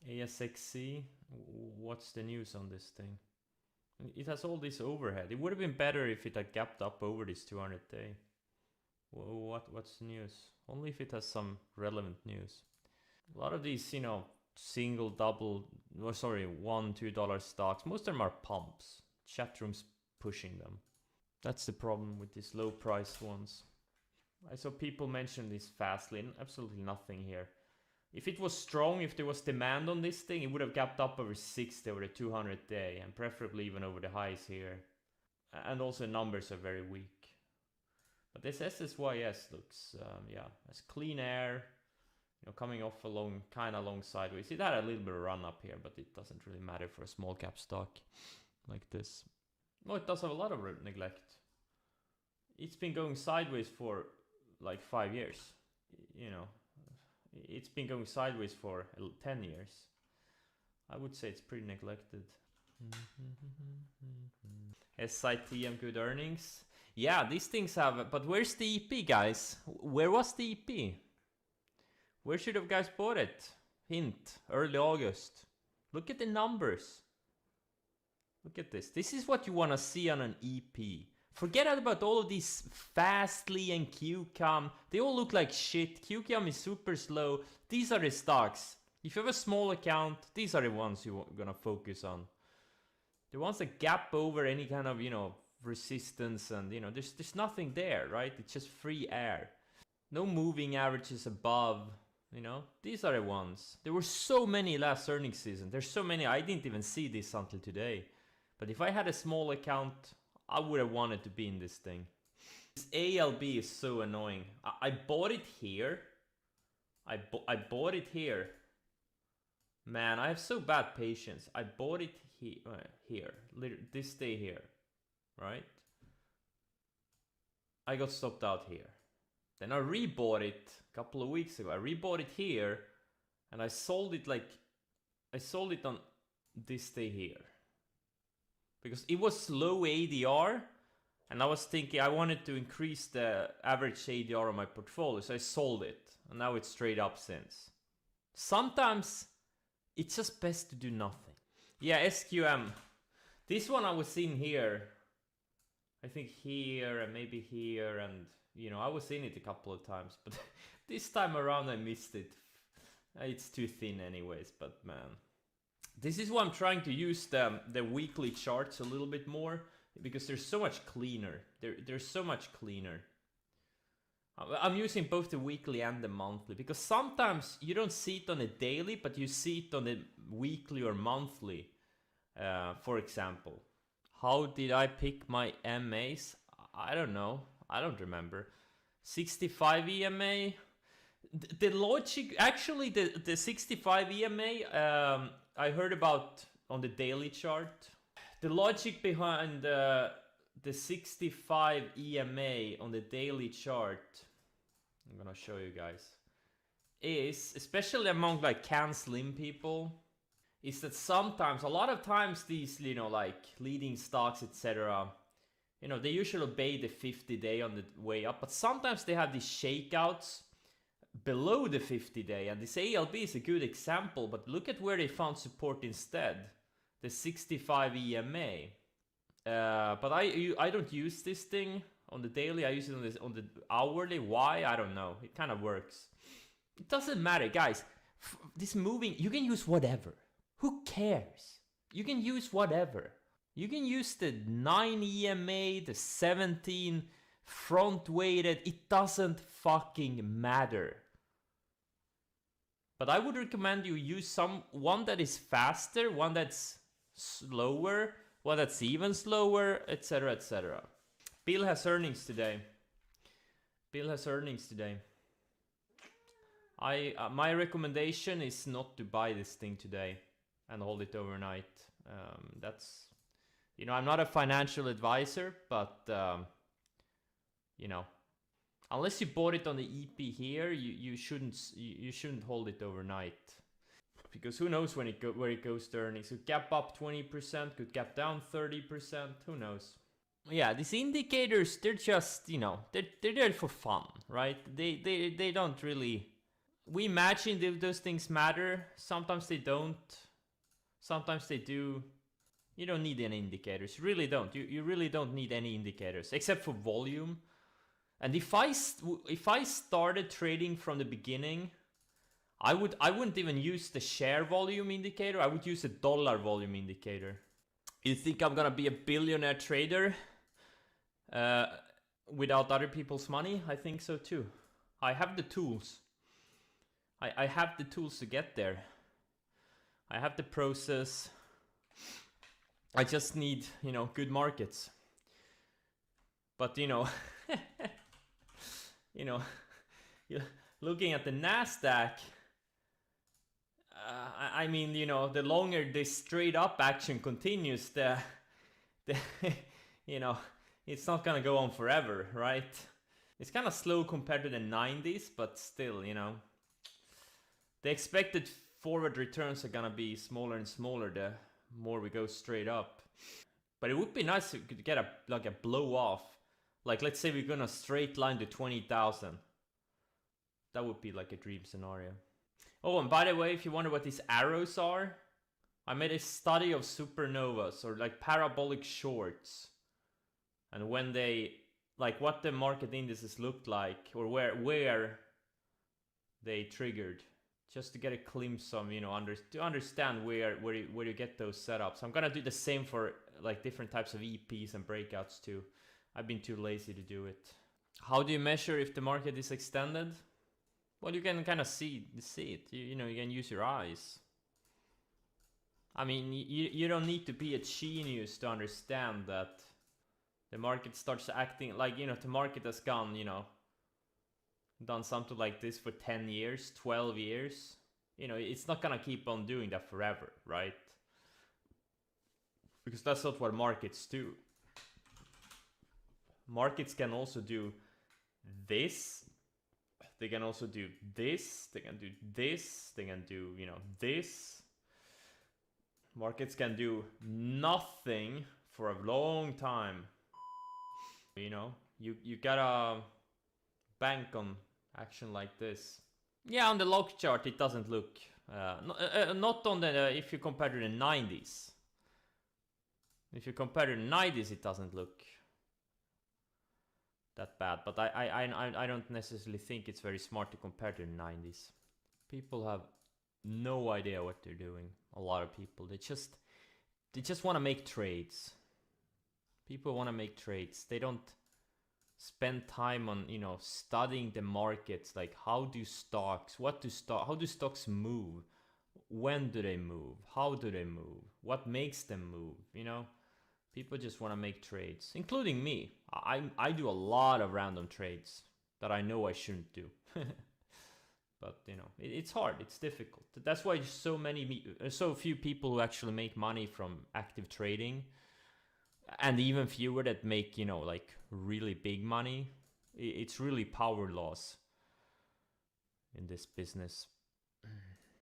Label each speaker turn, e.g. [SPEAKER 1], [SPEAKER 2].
[SPEAKER 1] ASXC, what's the news on this thing? It has all this overhead. It would have been better if it had gapped up over this 200 day. What's the news? Only if it has some relevant news. A lot of these, you know, single, double, $1-2 stocks, most of them are pumps. Chat rooms pushing them. That's the problem with these low priced ones. I saw people mention this Fastly, absolutely nothing here. If it was strong, if there was demand on this thing, it would have gapped up over 60 over the 200 day, and preferably even over the highs here. And also numbers are very weak. But this SSYS looks, as clean air, you know, coming off a kind of long sideways. It had a little bit of run up here, but it doesn't really matter for a small cap stock like this. No, it does have a lot of neglect. It's been going sideways for like 5 years, you know. It's been going sideways for 10 years. I would say it's pretty neglected. SITM good earnings. Yeah, these things have, but where's the EP, guys? Where was the EP? Where should have guys bought it? Hint, early August. Look at the numbers. Look at this. This is what you want to see on an EP. Forget about all of these Fastly and QCAM. They all look like shit. QCAM is super slow. These are the stocks. If you have a small account, these are the ones you're gonna focus on. The ones that gap over any kind of, you know, resistance, and, you know, there's nothing there, right? It's just free air. No moving averages above, you know. These are the ones. There were so many last earnings season. There's so many. I didn't even see this until today. But if I had a small account, I would have wanted to be in this thing. This ALB is so annoying. I bought it here. I bought it here. Man, I have so bad patience. I bought it here. This day here. Right? I got stopped out here. Then I rebought it a couple of weeks ago. I rebought it here. And I sold it on this day here. Because it was low ADR, and I was thinking I wanted to increase the average ADR on my portfolio, so I sold it, and now it's straight up since. Sometimes it's just best to do nothing. Yeah, SQM. This one I was seeing here. I think here and maybe here, and, you know, I was in it a couple of times, but this time around I missed it. It's too thin anyways, but man. This is why I'm trying to use the weekly charts a little bit more, because they're so much cleaner. They're so much cleaner. I'm using both the weekly and the monthly, because sometimes you don't see it on a daily, but you see it on the weekly or monthly. For example, how did I pick my MAs? I don't know. I don't remember. 65 EMA. The logic, actually, the 65 EMA, I heard about on the daily chart. The logic behind the 65 EMA on the daily chart, I'm gonna show you guys, is, especially among like can slim people, is that sometimes, a lot of times these, you know, like leading stocks, etc., you know, they usually obey the 50 day on the way up, but sometimes they have these shakeouts below the 50 day, and this ALB is a good example, but look at where they found support instead. The 65 EMA. But I don't use this thing on the daily, I use it on the hourly. Why? I don't know. It kind of works. It doesn't matter, guys. This moving, you can use whatever. Who cares? You can use whatever. You can use the 9 EMA, the 17 front weighted. It doesn't fucking matter. But I would recommend you use one that is faster, one that's slower, one that's even slower, etc., etc. Bill has earnings today. My recommendation is not to buy this thing today and hold it overnight. That's, you know, I'm not a financial advisor, but you know, unless you bought it on the EP here, you shouldn't hold it overnight, because who knows where it goes to earnings. Could gap up 20%, could gap down 30%, who knows. Yeah, these indicators, they're just, you know, they're there for fun, right? They don't really, we imagine those things matter. Sometimes they don't. Sometimes they do. You don't need any indicators. You really don't. You really don't need any indicators except for volume. And if I started trading from the beginning, I wouldn't even use the share volume indicator. I would use a dollar volume indicator. You think I'm gonna be a billionaire trader without other people's money? I think so too. I have the tools. I have the tools to get there. I have the process. I just need, good markets. But, looking at the NASDAQ, I mean, the longer this straight up action continues, the it's not gonna go on forever, right? It's kind of slow compared to the 90s, but still, the expected forward returns are gonna be smaller and smaller the more we go straight up. But it would be nice to get a blow off. Like, let's say we're gonna straight line to 20,000. That would be like a dream scenario. Oh, and by the way, if you wonder what these arrows are, I made a study of supernovas, or like parabolic shorts. And when they, like what the market indices looked like, or where they triggered. Just to get a glimpse of, to understand where you get those setups. I'm gonna do the same for like different types of EPs and breakouts too. I've been too lazy to do it. How do you measure if the market is extended? Well, you can kind of see it. You can use your eyes. I mean, you don't need to be a genius to understand that the market starts acting like, the market has gone, done something like this for 10 years, 12 years. It's not gonna keep on doing that forever, right? Because that's not what markets do. Markets can also do this. They can also do this. They can do this. They can do, this. Markets can do nothing for a long time. You gotta bank on action like this. Yeah, on the log chart it doesn't look not on the if you compare to the 90s. If you compare to the 90s, it doesn't look that bad, but I don't necessarily think it's very smart to compare to the 90s. People have no idea what they're doing. A lot of people, they just want to make trades. People want to make trades. They don't spend time on, studying the markets, like how do stocks move, when do they move, how do they move, what makes them move. People just want to make trades, including me. I do a lot of random trades that I know I shouldn't do. But it's hard, it's difficult. That's why so few people who actually make money from active trading, and even fewer that make, like really big money. It's really power loss in this business.